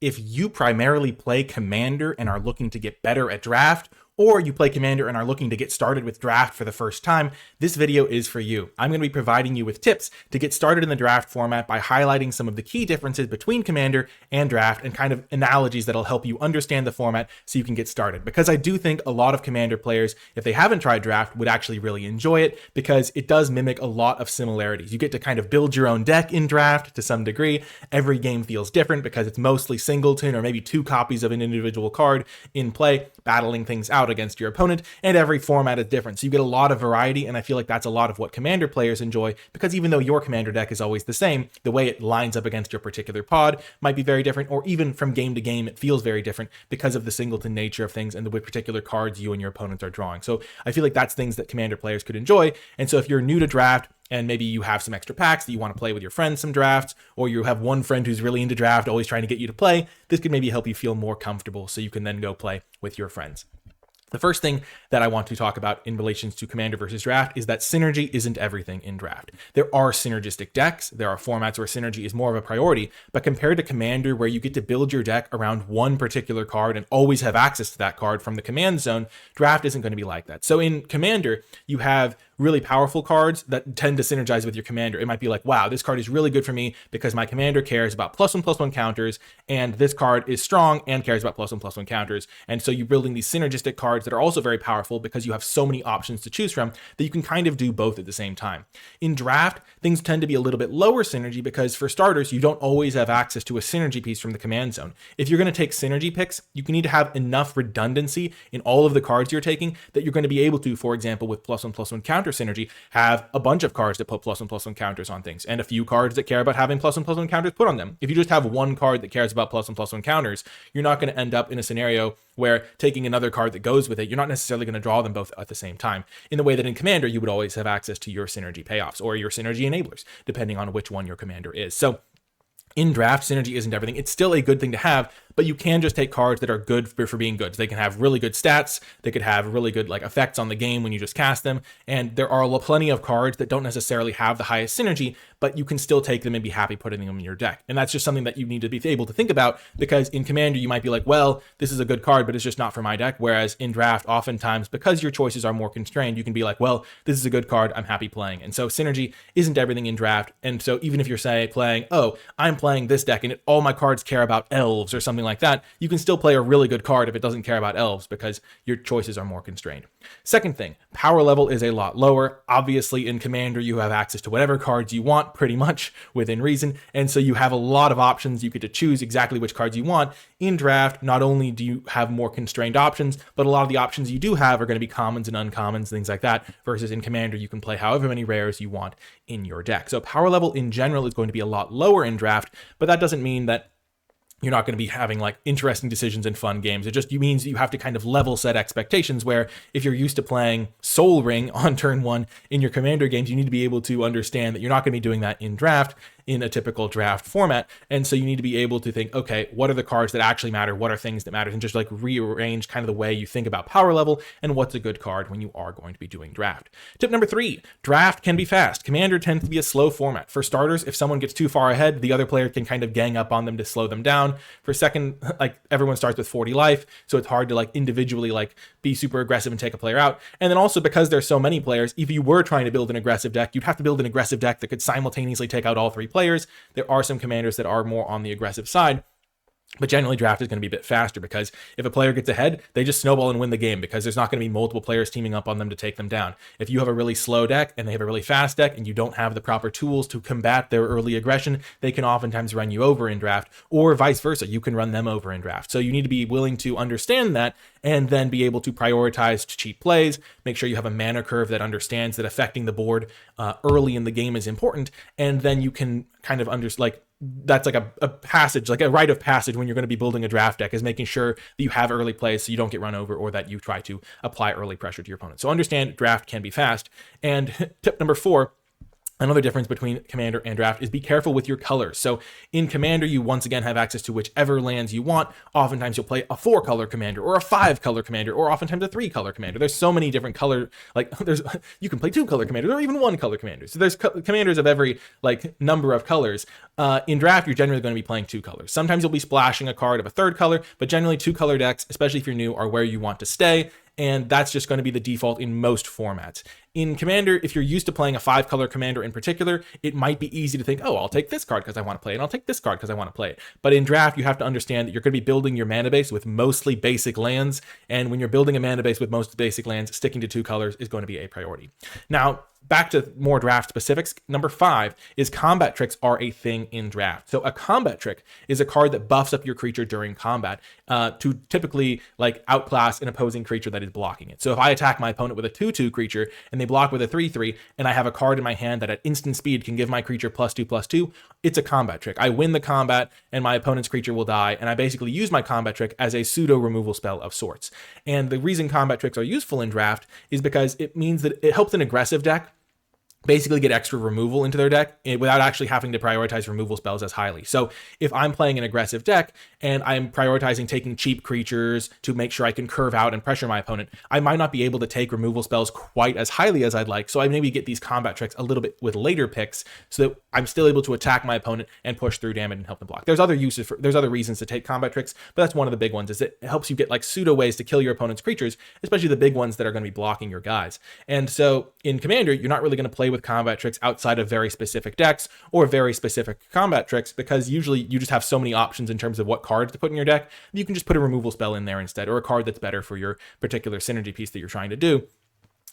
if you primarily play Commander and are looking to get better at Draft, or you play Commander and are looking to get started with Draft for the first time, this video is for you. I'm going to be providing you with tips to get started in the Draft format by highlighting some of the key differences between Commander and Draft and kind of analogies that'll help you understand the format so you can get started. Because I do think a lot of Commander players, if they haven't tried Draft, would actually really enjoy it because it does mimic a lot of similarities. You get to kind of build your own deck in Draft to some degree. Every game feels different because it's mostly singleton or maybe 2 copies of an individual card in play, battling things out against your opponent, and every format is different. So you get a lot of variety, and I feel like that's a lot of what Commander players enjoy, because even though your Commander deck is always the same, the way it lines up against your particular pod might be very different, or even from game to game, it feels very different because of the singleton nature of things and the particular cards you and your opponents are drawing. So I feel like that's things that Commander players could enjoy. And so if you're new to Draft, and maybe you have some extra packs that you want to play with your friends some drafts, or you have one friend who's really into Draft, always trying to get you to play, this could maybe help you feel more comfortable so you can then go play with your friends. The first thing that I want to talk about in relations to Commander versus Draft is that synergy isn't everything in Draft. There are synergistic decks. There are formats where synergy is more of a priority, but compared to Commander, where you get to build your deck around one particular card and always have access to that card from the command zone, Draft isn't going to be like that. So in Commander, you have really powerful cards that tend to synergize with your commander. It might be like, wow, this card is really good for me because my commander cares about +1/+1 counters, and this card is strong and cares about +1/+1 counters. And so you're building these synergistic cards that are also very powerful because you have so many options to choose from that you can kind of do both at the same time. In Draft, things tend to be a little bit lower synergy because, for starters, you don't always have access to a synergy piece from the command zone. If you're going to take synergy picks, you need to have enough redundancy in all of the cards you're taking that you're going to be able to, for example, with +1/+1 counter synergy, have a bunch of cards that put +1/+1 counters on things, and a few cards that care about having +1/+1 counters put on them. If you just have one card that cares about +1/+1 counters, you're not going to end up in a scenario where taking another card that goes with it, you're not necessarily going to draw them both at the same time, in the way that in Commander, you would always have access to your synergy payoffs or your synergy enablers, depending on which one your commander is. So in Draft, synergy isn't everything. It's still a good thing to have, but you can just take cards that are good for being good. They can have really good stats. They could have really good effects on the game when you just cast them. And there are plenty of cards that don't necessarily have the highest synergy, but you can still take them and be happy putting them in your deck. And that's just something that you need to be able to think about, because in Commander, you might be like, well, this is a good card, but it's just not for my deck. Whereas in Draft, oftentimes, because your choices are more constrained, you can be like, well, this is a good card, I'm happy playing. And so synergy isn't everything in Draft. And so even if you're, say, playing, oh, I'm playing this deck and all my cards care about elves or something like that, you can still play a really good card if it doesn't care about elves because your choices are more constrained. Second thing, power level is a lot lower. Obviously, in Commander, you have access to whatever cards you want, pretty much within reason, and so you have a lot of options. You get to choose exactly which cards you want. In Draft, not only do you have more constrained options, but a lot of the options you do have are going to be commons and uncommons, things like that, versus in Commander, you can play however many rares you want in your deck. So power level in general is going to be a lot lower in Draft, but that doesn't mean that you're not going to be having interesting decisions and fun games. It just means you have to kind of level set expectations, where if you're used to playing Soul Ring on turn 1 in your Commander games, you need to be able to understand that you're not going to be doing that in Draft, in a typical Draft format. And so you need to be able to think, okay, what are the cards that actually matter? What are things that matter? And just rearrange kind of the way you think about power level and what's a good card when you are going to be doing Draft. Tip number 3, Draft can be fast. Commander tends to be a slow format. For starters, if someone gets too far ahead, the other player can kind of gang up on them to slow them down. For second, everyone starts with 40 life, so it's hard to individually be super aggressive and take a player out. And then also, because there's so many players, if you were trying to build an aggressive deck, you'd have to build an aggressive deck that could simultaneously take out all 3 players. There are some commanders that are more on the aggressive side, but generally Draft is going to be a bit faster, because if a player gets ahead, they just snowball and win the game, because there's not going to be multiple players teaming up on them to take them down. If you have a really slow deck and they have a really fast deck and you don't have the proper tools to combat their early aggression, they can oftentimes run you over in Draft, or vice versa. You can run them over in Draft. So you need to be willing to understand that and then be able to prioritize cheap plays, make sure you have a mana curve that understands that affecting the board early in the game is important, and then you can kind of that's a passage, a rite of passage when you're going to be building a Draft deck, is making sure that you have early plays so you don't get run over, or that you try to apply early pressure to your opponent. So understand Draft can be fast. And tip number 4 Another difference between Commander and Draft is be careful with your colors. So in Commander, you once again have access to whichever lands you want. Oftentimes you'll play a 4-color Commander or a 5-color Commander or oftentimes a 3-color Commander. There's so many different color, you can play 2-color Commanders or even 1-color Commanders. So there's Commanders of every number of colors. In Draft, you're generally going to be playing 2 colors. Sometimes you'll be splashing a card of a 3rd color, but generally 2-color decks, especially if you're new, are where you want to stay. And that's just going to be the default in most formats. In Commander, if you're used to playing a 5-color Commander in particular, it might be easy to think, oh, I'll take this card because I want to play it, and I'll take this card because I want to play it. But in Draft, you have to understand that you're going to be building your mana base with mostly basic lands, and when you're building a mana base with most basic lands, sticking to 2 colors is going to be a priority. Now, back to more Draft specifics, number 5 is combat tricks are a thing in Draft. So a combat trick is a card that buffs up your creature during combat to typically outclass an opposing creature that is blocking it. So if I attack my opponent with a 2/2 creature and they block with a 3/3, and I have a card in my hand that at instant speed can give my creature +2/+2, it's a combat trick. I win the combat and my opponent's creature will die, and I basically use my combat trick as a pseudo removal spell of sorts. And the reason combat tricks are useful in Draft is because it means that it helps an aggressive deck basically get extra removal into their deck without actually having to prioritize removal spells as highly. So if I'm playing an aggressive deck and I'm prioritizing taking cheap creatures to make sure I can curve out and pressure my opponent, I might not be able to take removal spells quite as highly as I'd like. So I maybe get these combat tricks a little bit with later picks so that I'm still able to attack my opponent and push through damage and help them block. There's other reasons to take combat tricks, but that's one of the big ones, is it helps you get pseudo ways to kill your opponent's creatures, especially the big ones that are going to be blocking your guys. And so in Commander, you're not really going to play with combat tricks outside of very specific decks or very specific combat tricks, because usually you just have so many options in terms of what cards to put in your deck. You can just put a removal spell in there instead, or a card that's better for your particular synergy piece that you're trying to do.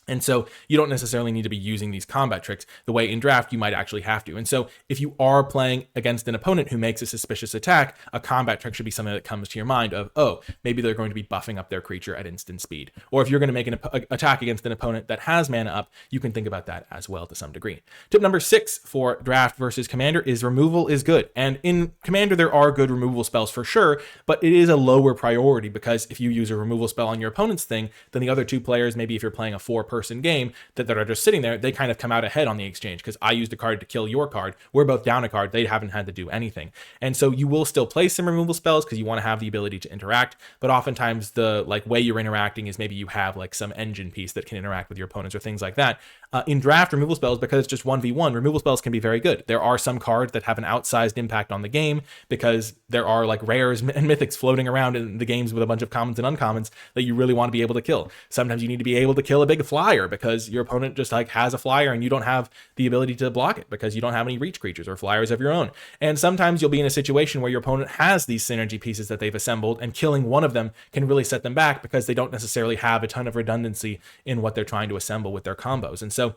And so you don't necessarily need to be using these combat tricks the way in Draft you might actually have to. And so if you are playing against an opponent who makes a suspicious attack, a combat trick should be something that comes to your mind of, oh, maybe they're going to be buffing up their creature at instant speed. Or if you're going to make an attack against an opponent that has mana up, you can think about that as well to some degree. Tip number 6 for Draft versus Commander is removal is good. And in Commander, there are good removal spells for sure, but it is a lower priority, because if you use a removal spell on your opponent's thing, then the other 2 players, maybe if you're playing a 4-person game that are just sitting there, they kind of come out ahead on the exchange because I used a card to kill your card. We're both down a card. They haven't had to do anything. And so you will still play some removal spells because you want to have the ability to interact, but oftentimes the way you're interacting is maybe you have some engine piece that can interact with your opponents or things like that. In Draft, removal spells, because it's just 1v1, removal spells can be very good. There are some cards that have an outsized impact on the game because there are rares and mythics floating around in the games with a bunch of commons and uncommons that you really want to be able to kill. Sometimes you need to be able to kill a big flyer because your opponent just has a flyer and you don't have the ability to block it because you don't have any reach creatures or flyers of your own. And sometimes you'll be in a situation where your opponent has these synergy pieces that they've assembled, and killing one of them can really set them back because they don't necessarily have a ton of redundancy in what they're trying to assemble with their combos. And so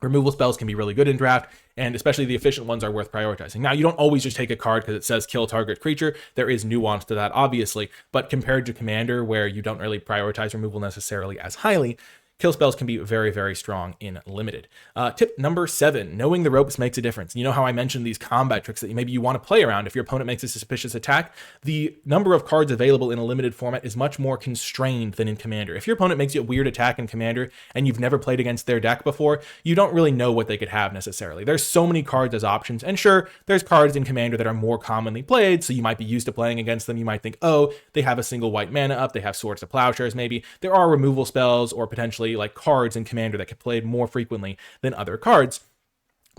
removal spells can be really good in Draft, and especially the efficient ones are worth prioritizing. Now, you don't always just take a card because it says kill target creature. There is nuance to that, obviously, but compared to Commander, where you don't really prioritize removal necessarily as highly, kill spells can be very, very strong in Limited. Tip number 7, knowing the ropes makes a difference. You know how I mentioned these combat tricks that maybe you want to play around if your opponent makes a suspicious attack? The number of cards available in a limited format is much more constrained than in Commander. If your opponent makes you a weird attack in Commander and you've never played against their deck before, you don't really know what they could have necessarily. There's so many cards as options, and sure, there's cards in Commander that are more commonly played, so you might be used to playing against them. You might think, oh, they have a single white mana up, they have Swords to Plowshares maybe. There are removal spells or potentially cards in Commander that get played more frequently than other cards.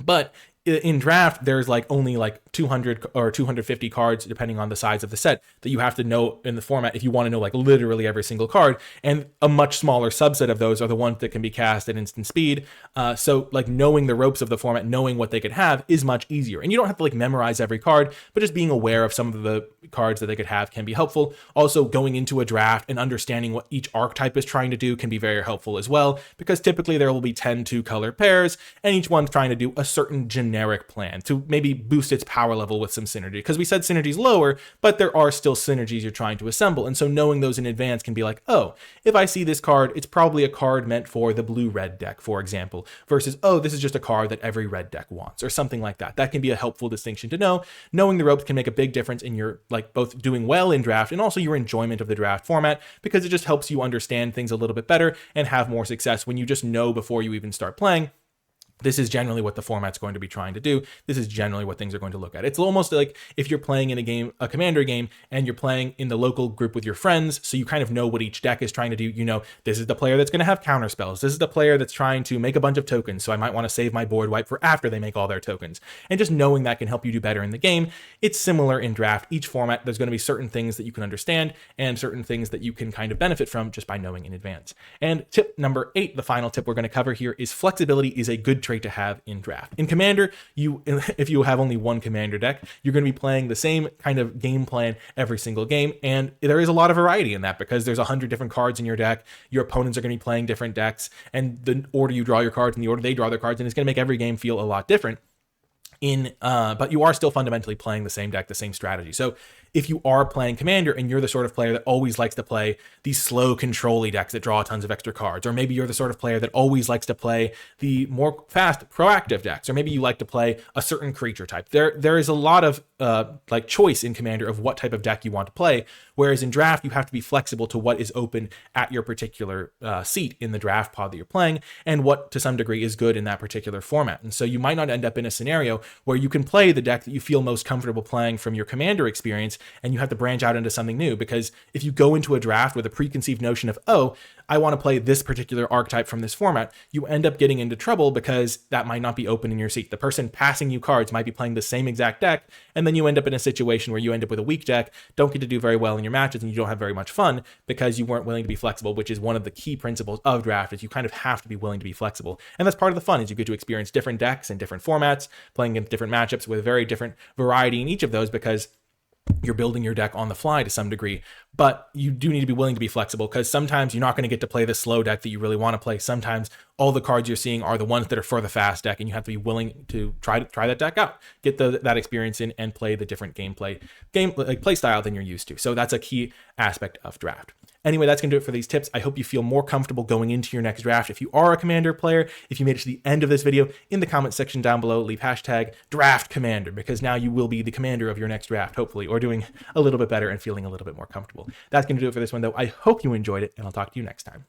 But in Draft, there's only 200 or 250 cards, depending on the size of the set, that you have to know in the format if you want to know literally every single card. And a much smaller subset of those are the ones that can be cast at instant speed. So knowing the ropes of the format, knowing what they could have is much easier. And you don't have to memorize every card, but just being aware of some of the cards that they could have can be helpful. Also, going into a draft and understanding what each archetype is trying to do can be very helpful as well, because typically there will be 10 2-color pairs, and each one's trying to do a certain generic plan to maybe boost its power level with some synergy, because we said synergy's lower, but there are still synergies you're trying to assemble. And so knowing those in advance can be oh, if I see this card, it's probably a card meant for the blue-red deck, for example, versus, oh, this is just a card that every red deck wants, or something like that. That can be a helpful distinction to know. Knowing the ropes can make a big difference in your both doing well in Draft and also your enjoyment of the Draft format, because it just helps you understand things a little bit better and have more success when you just know before you even start playing This is generally what the format's going to be trying to do. This is generally what things are going to look at. It's almost like if you're playing in a game, a commander game, and you're playing in the local group with your friends, so you kind of know what each deck is trying to do. You know, this is the player that's going to have counter spells. This is the player that's trying to make a bunch of tokens, so I might want to save my board wipe for after they make all their tokens. And just knowing that can help you do better in the game. It's similar in draft. Each format, there's going to be certain things that you can understand and certain things that you can kind of benefit from just by knowing in advance. And tip number 8, the final tip we're going to cover here, is flexibility is a good trait to have in draft. In Commander, if you have only one Commander deck, you're going to be playing the same kind of game plan every single game, and there is a lot of variety in that because there's 100 different cards in your deck. Your opponents are going to be playing different decks, and the order you draw your cards and the order they draw their cards, and it's going to make every game feel a lot different. But you are still fundamentally playing the same deck, the same strategy. So if you are playing Commander and you're the sort of player that always likes to play these slow control-y decks that draw tons of extra cards, or maybe you're the sort of player that always likes to play the more fast proactive decks, or maybe you like to play a certain creature type. There is a lot of like choice in Commander of what type of deck you want to play, whereas in draft you have to be flexible to what is open at your particular seat in the draft pod that you're playing, and what to some degree is good in that particular format. And so you might not end up in a scenario where you can play the deck that you feel most comfortable playing from your Commander experience, and you have to branch out into something new. Because if you go into a draft with a preconceived notion of, oh, I want to play this particular archetype from this format, you end up getting into trouble because that might not be open in your seat. The person passing you cards might be playing the same exact deck, and then you end up in a situation where you end up with a weak deck, don't get to do very well in your matches, and you don't have very much fun because you weren't willing to be flexible, which is one of the key principles of draft, is you kind of have to be willing to be flexible. And that's part of the fun, is you get to experience different decks and different formats, playing in different matchups with very different variety in each of those, because you're building your deck on the fly to some degree. But you do need to be willing to be flexible, because sometimes you're not going to get to play the slow deck that you really want to play. Sometimes all the cards you're seeing are the ones that are for the fast deck, and you have to be willing to try that deck out, get that experience in, and play the different play style than you're used to. So that's a key aspect of draft. Anyway, that's going to do it for these tips. I hope you feel more comfortable going into your next draft. If you are a Commander player, if you made it to the end of this video, in the comment section down below, leave hashtag #DraftCommander, because now you will be the commander of your next draft, hopefully, or doing a little bit better and feeling a little bit more comfortable. That's going to do it for this one, though. I hope you enjoyed it, and I'll talk to you next time.